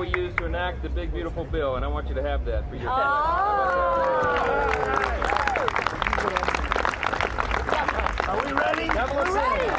we use to enact the big beautiful bill, and I want you to have that for your Are we ready? We're ready.